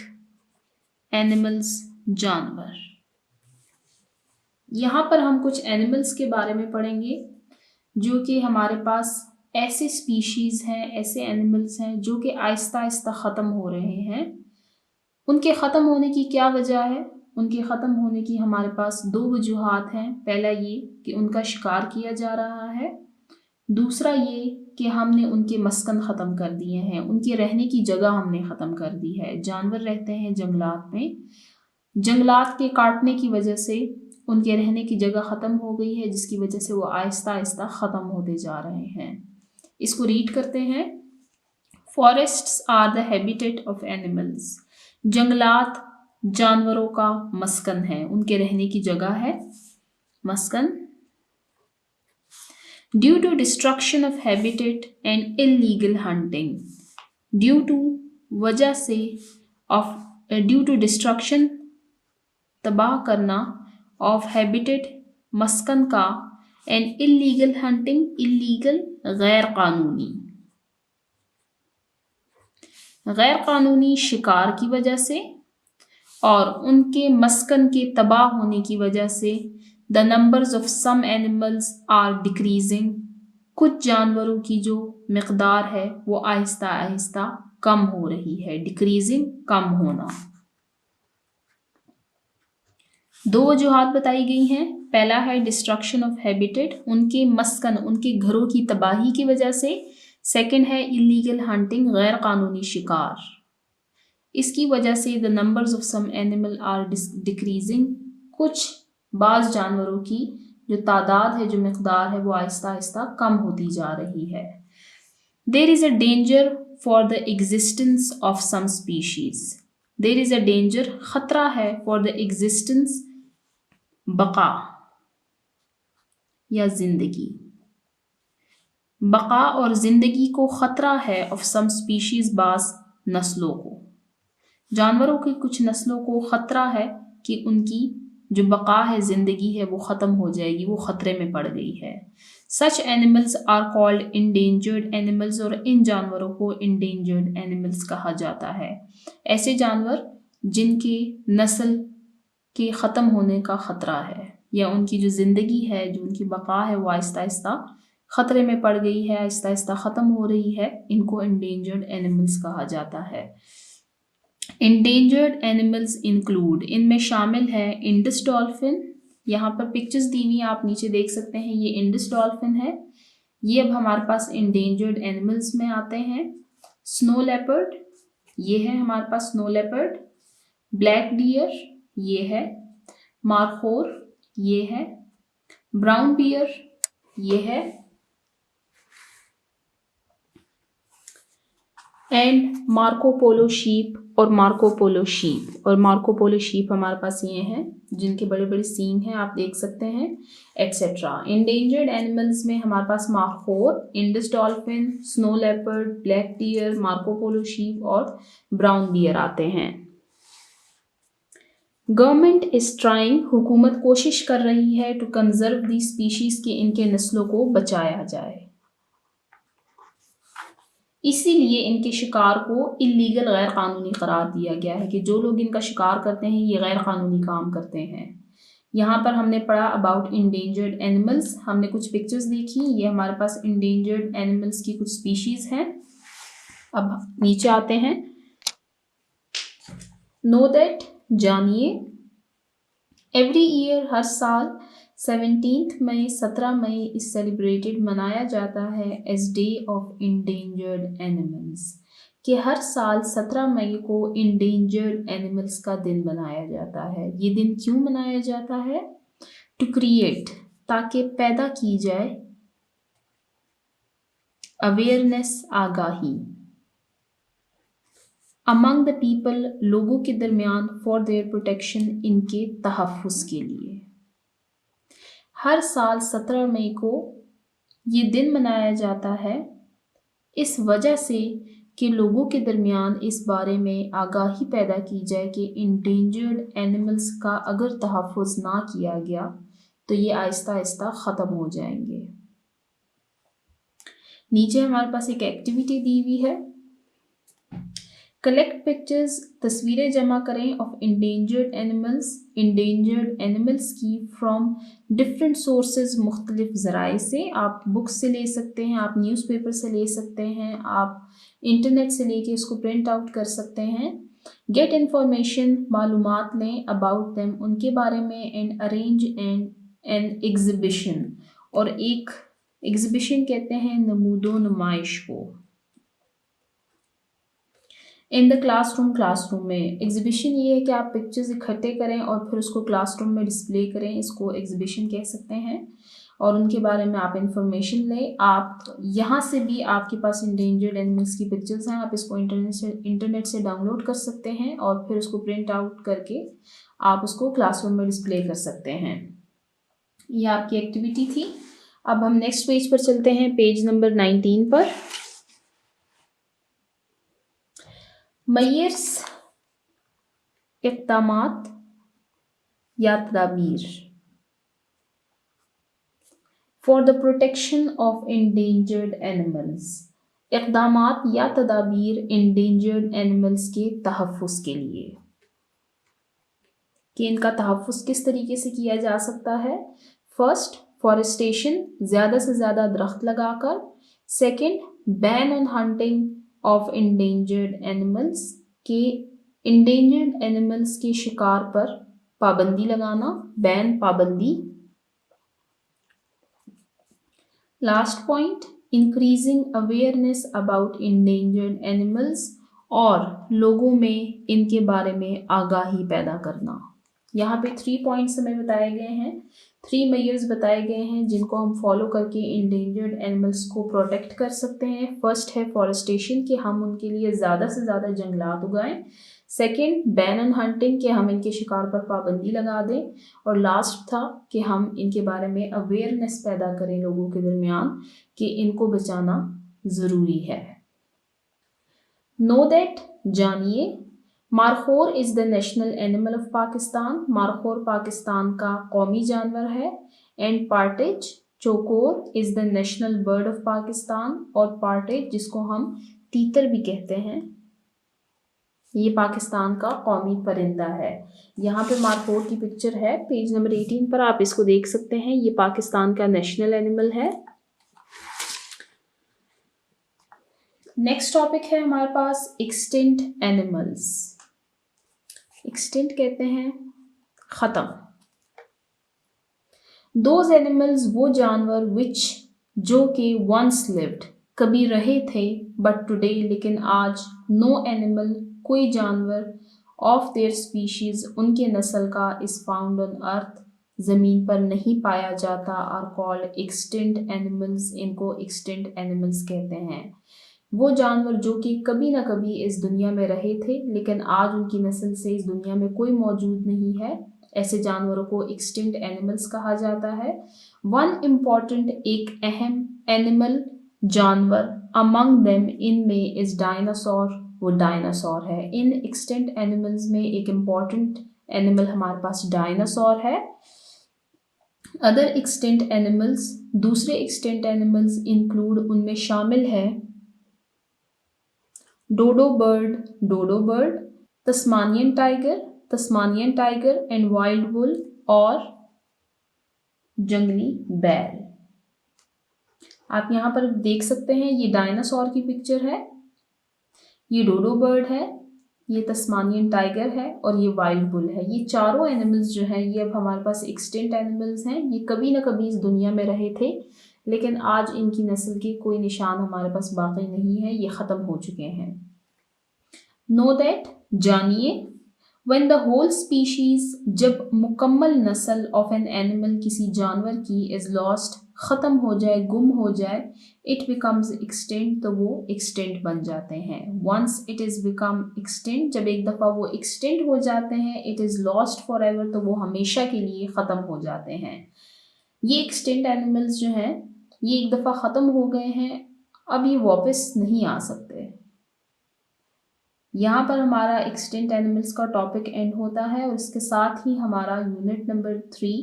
एनिमल्स जानवर। यहाँ पर हम कुछ एनिमल्स के बारे में पढ़ेंगे जो कि हमारे पास ऐसे स्पीशीज़ हैं, ऐसे एनिमल्स हैं जो कि आहिस्ता आहिस्ता ख़त्म हो रहे हैं। उनके ख़त्म होने की क्या वजह है? उनके ख़त्म होने की हमारे पास 2 वजूहात हैं। पहला ये कि उनका शिकार किया जा रहा है, दूसरा ये कि हमने उनके मस्कन ख़त्म कर दिए हैं, उनके रहने की जगह हमने ख़त्म कर दी है। जानवर रहते हैं जंगलात में, जंगलात के काटने की वजह से उनके रहने की जगह ख़त्म हो गई है, जिसकी वजह से वो आहिस्ता आहिस्ता ख़त्म होते जा रहे हैं। इसको रीड करते हैं। Forests are the habitat of animals, जंगलात जानवरों का मस्कन है, उनके रहने की जगह है, मस्कन। Due to destruction of habitat and illegal hunting, due to वजह से, ऑफ ड्यू टू डिस्ट्रक्शन तबाह करना, ऑफ हैबिटेट मस्कन का, एंड इलीगल हंटिंग इलीगल गैर कानूनी, गैर कानूनी शिकार की वजह से और उनके मस्कन के तबाह होने की वजह से the numbers of some animals are decreasing, कुछ जानवरों की जो मिकदार है वो आहिस्ता आहिस्ता कम हो रही है। डिक्रीजिंग, कम होना। 2 वजूहात बताई गई हैं। पहला है डिस्ट्रक्शन ऑफ हैबिटेट, उनके मस्कन, उनके घरों की तबाही की वजह से। सेकंड है इलीगल हंटिंग, गैर कानूनी शिकार। इसकी वजह से the numbers of some animal are decreasing, कुछ बाज़ जानवरों की जो तादाद है, जो मिकदार है, वो आहिस्ता आहिस्ता कम होती जा रही है। There is a danger for the existence of some species. There is a danger, ख़तरा है, फॉर द एग्जिस्टेंस, बका या ज़िंदगी, बका और ज़िंदगी को ख़तरा है, ऑफ सम स्पीशीज़, बाज़ नस्लों को, जानवरों की कुछ नस्लों को ख़तरा है कि उनकी जो बका है, ज़िंदगी है, वो ख़त्म हो जाएगी, वो ख़तरे में पड़ गई है। Such animals are called endangered animals, और इन जानवरों को इंडेंजर्ड एनिमल्स कहा जाता है। ऐसे जानवर जिनकी नस्ल के ख़त्म होने का ख़तरा है, या उनकी जो ज़िंदगी है, जो उनकी बका है, वो आहिस्ता आहिस्ता ख़तरे में पड़ गई है, आहिस्ता आहिस्ता ख़त्म हो रही है, इनको इंडेंजर्ड एनिमल्स कहा जाता है। इंडेंजर्ड एनिमल्स इंक्लूड, इनमें शामिल है इंडस डॉल्फिन। यहाँ पर पिक्चर्स दी हुई आप नीचे देख सकते हैं, ये इंडस डॉल्फिन है, ये अब हमारे पास इंडेंजर्ड एनिमल्स में आते हैं। स्नो लेपर्ड, ये है हमारे पास स्नो लेपर्ड। ब्लैक डियर, ये है। मारखोर, ये है। ब्राउन बियर, ये है। एंड मार्कोपोलो शीप, और मार्कोपोलो शीप, और मार्कोपोलो शीप हमारे पास ये हैं जिनके बड़े बड़े सींग हैं, आप देख सकते हैं, एट्सेट्रा। इंडेंजर्ड एनिमल्स में हमारे पास markhor, Indus dolphin, snow leopard, black deer, Marco Polo sheep और ब्राउन बियर आते हैं। गवर्नमेंट इज ट्राइंग, हुकूमत कोशिश कर रही है, टू कंजर्व दी स्पीशीज, की इनके नस्लों को बचाया जाए, इसीलिए इनके शिकार को इलीगल, गैर कानूनी करार दिया गया है, कि जो लोग इनका शिकार करते हैं ये गैर कानूनी काम करते हैं। यहाँ पर हमने पढ़ा अबाउट इंडेंजर्ड एनिमल्स, हमने कुछ पिक्चर्स देखी, ये हमारे पास इंडेंजर्ड एनिमल्स की कुछ स्पीशीज हैं। अब नीचे आते हैं। नो दैट, जानिए। एवरी ईयर, हर साल, 17 मई, 17 मई इस सेलिब्रेटेड, मनाया जाता है, as day of endangered animals, कि हर साल 17 मई को इंडेंजर्ड एनिमल्स का दिन मनाया जाता है। ये दिन क्यों मनाया जाता है? टू क्रिएट, ताकि पैदा की जाए, awareness, Agahi, among the people, लोगों के दरमियान, फॉर देयर प्रोटेक्शन, इनके तहफ़्फ़ुज़ के लिए। हर साल 17 मई को ये दिन मनाया जाता है इस वजह से कि लोगों के दरमियान इस बारे में आगाही पैदा की जाए कि इंडेंजर्ड एनिमल्स का अगर तहफ़्फ़ुज़ ना किया गया तो ये आहिस्ता आहिस्ता ख़त्म हो जाएंगे। नीचे हमारे पास एक एक्टिविटी दी हुई है। कलेक्ट पिक्चर्स, तस्वीरें जमा करें, ऑफ इंडेंजर्ड एनिमल्स की फ्रॉम डिफरेंट सोर्सेज, मुख्तलिफ ज़राए से। आप बुक्स से ले सकते हैं, आप न्यूज़पेपर से ले सकते हैं, आप इंटरनेट से लेके इसको प्रिंट आउट कर सकते हैं। गेट इन्फॉर्मेशन, मालूमात लें, अबाउट देम, उनके बारे में, एंड अरेंज एन एग्जिबिशन, और एक एग्जिबिशन कहते हैं नमूदो नुमाइश को। इन द क्लासरूम में, एग्जिबिशन ये है कि आप पिक्चर्स इकट्ठे करें और फिर उसको क्लासरूम में डिस्प्ले करें, इसको एग्जिबिशन कह सकते हैं, और उनके बारे में आप इंफॉर्मेशन लें। आप यहाँ से भी, आपके पास इंडेंजर्ड एनिमल्स की पिक्चर्स हैं, आप इसको इंटरनेट से डाउनलोड कर सकते हैं और फिर उसको प्रिंट आउट करके आप उसको क्लासरूम में डिस्प्ले कर सकते हैं। ये आपकी एक्टिविटी थी। अब हम नेक्स्ट पेज पर चलते हैं, पेज नंबर 19 पर। मयर्स, इक़दामात या तदाबीर, for the protection of endangered animals, इक़दामात या तदाबीर इंडेंजर्ड एनिमल्स के तहफ़्फ़ुज़ के लिए, कि इनका तहफ़्फ़ुज़ किस तरीके से किया जा सकता है। फर्स्ट, फॉरेस्टेशन, ज़्यादा से ज़्यादा दरख्त लगाकर। Second, ban on hunting of endangered animals, के इंडेंजर्ड एनिमल्स के शिकार पर पाबंदी लगाना, बैन, पाबंदी। Last point, increasing awareness about endangered animals, और लोगों में इनके बारे में आगाही पैदा करना। यहाँ पे 3 पॉइंट्स हमें बताए गए हैं, 3 मेजर्स बताए गए हैं जिनको हम फॉलो करके इंडेंजर्ड एनिमल्स को प्रोटेक्ट कर सकते हैं। फर्स्ट है फॉरेस्टेशन, कि हम उनके लिए ज़्यादा से ज़्यादा जंगलात उगाएं। सेकेंड, बैन ऑन हंटिंग, कि हम इनके शिकार पर पाबंदी लगा दें। और लास्ट था कि हम इनके बारे में अवेयरनेस पैदा करें लोगों के दरमियान कि इनको बचाना ज़रूरी है। नो दैट, जानिए। Markhor is the national animal of Pakistan, markhor Pakistan का कौमी जानवर है। एंड पार्टेज, चौकोर is the national bird of Pakistan, और पार्टेज जिसको हम तीतर भी कहते हैं, ये पाकिस्तान का कौमी परिंदा है। यहाँ पे मारखोर की पिक्चर है, पेज नंबर 18 पर आप इसको देख सकते हैं। ये पाकिस्तान का नेशनल एनिमल है। नेक्स्ट टॉपिक है हमारे पास एक्सटिंक्ट एनिमल्स। एक्सटिंक्ट कहते हैं खत्म। दोज एनिमल्स, वो जानवर, विच, जो कि वंस लिव्ड, कभी रहे थे, बट टुडे, लेकिन आज, नो एनिमल, कोई जानवर, ऑफ देयर स्पीशीज, उनके नस्ल का, इज फाउंड ऑन अर्थ, ज़मीन पर नहीं पाया जाता, आर कॉल्ड एक्सटिंक्ट एनिमल्स, इनको एक्सटिंक्ट एनिमल्स कहते हैं। वो जानवर जो कि कभी ना कभी इस दुनिया में रहे थे लेकिन आज उनकी नस्ल से इस दुनिया में कोई मौजूद नहीं है, ऐसे जानवरों को एक्सटिंक्ट एनिमल्स कहा जाता है। वन इम्पॉर्टेंट, एक अहम, एनिमल, जानवर, अमंग देम, इनमें, इज डायनासोर, वो डायनासोर है। इन एक्सटिंक्ट एनिमल्स में एक इम्पॉर्टेंट एनिमल हमारे पास डायनासोर है। अदर एक्सटिंक्ट एनिमल्स, दूसरे एक्सटिंक्ट एनिमल्स इंक्लूड, उनमें शामिल है dodo bird, Tasmanian tiger and wild bull, और जंगली बैल। आप यहाँ पर देख सकते हैं, ये डायनासोर की पिक्चर है, ये डोडो बर्ड है, ये तस्मानियन टाइगर है और ये वाइल्ड बुल है। ये चारों एनिमल्स जो हैं ये अब हमारे पास एक्सटिंक्ट एनिमल्स हैं। ये कभी ना कभी इस दुनिया में रहे थे लेकिन आज इनकी नस्ल के कोई निशान हमारे पास बाकी नहीं है, ये ख़त्म हो चुके हैं। नो दैट, जानिए। When the whole species, जब मुकम्मल नस्ल ऑफ एन एनिमल, किसी जानवर की, इज लॉस्ट, ख़त्म हो जाए, गुम हो जाए, इट बिकम्स एक्सटिंक्ट, तो वो एक्सटिंक्ट बन जाते हैं। Once it is become extinct, जब एक दफ़ा वो एक्सटिंक्ट हो जाते हैं, it is lost for ever, तो वो हमेशा के लिए ख़त्म हो जाते हैं। ये एक्सटिंक्ट एनिमल्स जो हैं ये एक दफ़ा ख़त्म हो गए हैं, अब ये वापस नहीं आ सकते। यहाँ पर हमारा एक्सटिंक्ट एनिमल्स का टॉपिक एंड होता है और इसके साथ ही हमारा unit number 3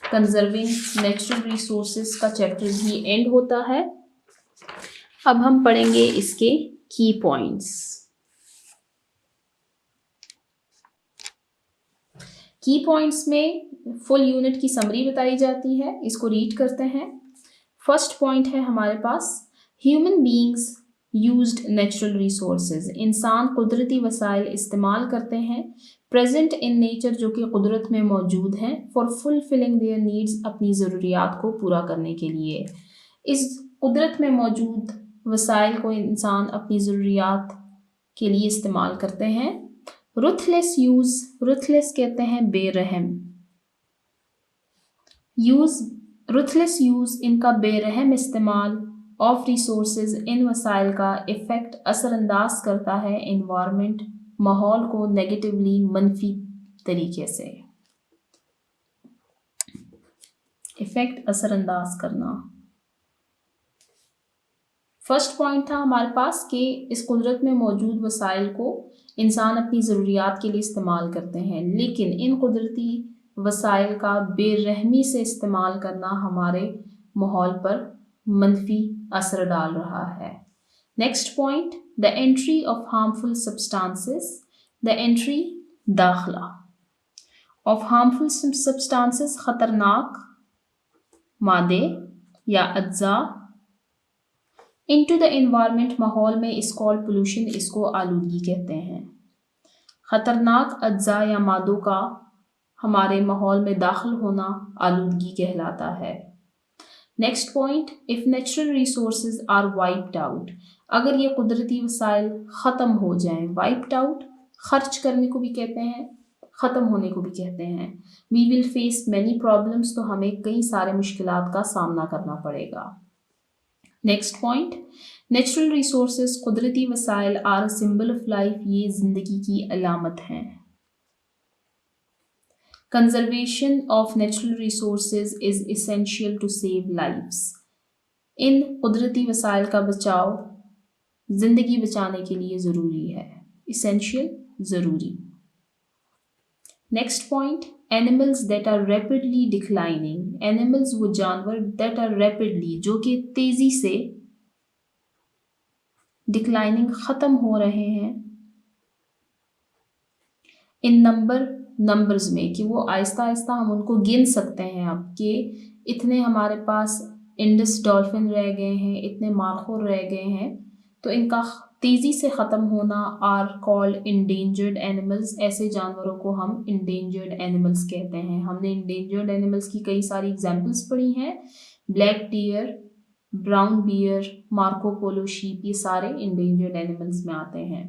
conserving natural resources का चैप्टर भी एंड होता है। अब हम पढ़ेंगे इसके की पॉइंट्स। की पॉइंट्स में फुल यूनिट की समरी बताई जाती है, इसको रीड करते हैं। फर्स्ट पॉइंट है हमारे पास, human beings used natural resources, इंसान कुदरती वसाइल इस्तेमाल करते हैं, प्रेजेंट इन नेचर, जो कि कुदरत में मौजूद हैं, फॉर फुलफिलिंग देयर नीड्स, अपनी ज़रूरियात को पूरा करने के लिए। इस कुदरत में मौजूद वसाइल को इंसान अपनी ज़रूरियात के लिए इस्तेमाल करते हैं। रुथलेस यूज़, रुथलेस कहते हैं बेरहम, रुथलेस यूज़, इनका बेरहम इस्तेमाल, ऑफ रिसोर्सेज, इन वसाइल का इफ़ेक्ट, असरअंदाज करता है इन्वायरमेंट, माहौल को, नेगेटिवली, मनफी तरीके से। इफ़ेक्ट, असरअंदाज करना। फर्स्ट पॉइंट था हमारे पास कि इस कुदरत में मौजूद वसाइल को इंसान अपनी ज़रूरियात के लिए इस्तेमाल करते हैं, लेकिन इन कुदरती वसाइल का बेरहमी से इस्तेमाल करना हमारे माहौल पर मनफी असर डाल रहा है। Next point, the entry of harmful substances, the entry, दाखिला, ऑफ हार्मफुल सब्सटेंसेस, ख़तरनाक मादे या अज्जा, इनटू द एनवायरनमेंट, माहौल में, इस कॉल पोल्यूशन, इसको आलूदगी कहते हैं। ख़तरनाक अज्जा या मादों का हमारे माहौल में दाखिल होना आलूदगी कहलाता है। Next point, if natural resources are wiped out, अगर ये कुदरती वसाइल ख़त्म हो जाएं, वाइप्ड आउट खर्च करने को भी कहते हैं, ख़त्म होने को भी कहते हैं। We will face many problems, तो हमें कई सारे मुश्किलात का सामना करना पड़ेगा। नेक्स्ट पॉइंट, नेचुरल रिसोर्सेज, कुदरती वसाइल are a symbol of life, ये ज़िंदगी की अलामत हैं। Conservation of natural resources is essential to save lives, इन कुदरती वसाइल का बचाव ज़िंदगी बचाने के लिए ज़रूरी है। इसेंशियल, ज़रूरी। Next point, animals that are rapidly declining, animals वो जानवर दैट आर रैपिडली, जो कि तेजी से, डिक्लाइनिंग ख़त्म हो रहे हैं, इन नंबर्स में, कि वो आहिस्ता आहिस्ता हम उनको गिन सकते हैं अब, कि इतने हमारे पास इंडस डॉल्फिन रह गए हैं, इतने मालखोर रह गए हैं, तो इनका तेज़ी से ख़त्म होना आर कॉल्ड इंडेंजर्ड एनिमल्स। ऐसे जानवरों को हम इंडेंजर्ड एनिमल्स कहते हैं। हमने इंडेंजर्ड एनिमल्स की कई सारी एग्जाम्पल्स पढ़ी हैं, black deer, brown bear, Marco Polo sheep, ये सारे इंडेंजर्ड एनिमल्स में आते हैं।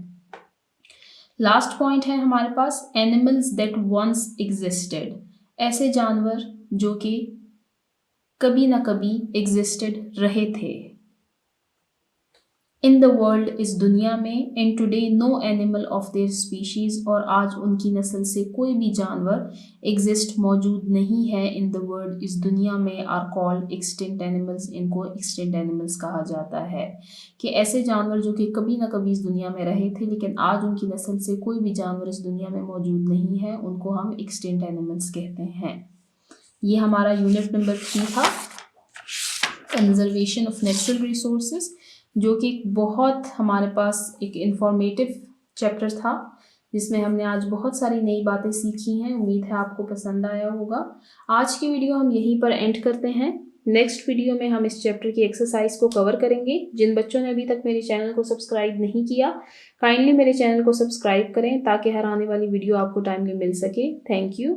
लास्ट पॉइंट है हमारे पास, एनिमल्स दैट वंस एग्जिस्टेड, ऐसे जानवर जो कि कभी ना कभी एग्जिस्टेड रहे थे। इन द वर्ल्ड, इस दुनिया में, and today no animal of their species, और आज उनकी नस्ल से कोई भी जानवर एग्जिस्ट, मौजूद नहीं है। इन द वर्ल्ड, इस दुनिया में, आर कॉल्ड एक्सटिंक्ट एनिमल्स, इनको एक्सटिंक्ट एनिमल्स कहा जाता है। कि ऐसे जानवर जो कि कभी ना कभी इस दुनिया में रहे थे, लेकिन आज उनकी नस्ल से कोई भी जानवर इस दुनिया में मौजूद नहीं है, उनको हम एक्सटिंक्ट एनिमल्स कहते हैं। ये हमारा यूनिट नंबर 3 था, कंजर्वेशन ऑफ नेचुरल रिसोर्सेज, जो कि बहुत हमारे पास एक इंफॉर्मेटिव चैप्टर था, जिसमें हमने आज बहुत सारी नई बातें सीखी हैं। उम्मीद है आपको पसंद आया होगा। आज की वीडियो हम यहीं पर एंड करते हैं। नेक्स्ट वीडियो में हम इस चैप्टर की एक्सरसाइज को कवर करेंगे। जिन बच्चों ने अभी तक मेरे चैनल को सब्सक्राइब नहीं किया, काइंडली मेरे चैनल को सब्सक्राइब करें, ताकि हर आने वाली वीडियो आपको टाइमली मिल सके। Thank you.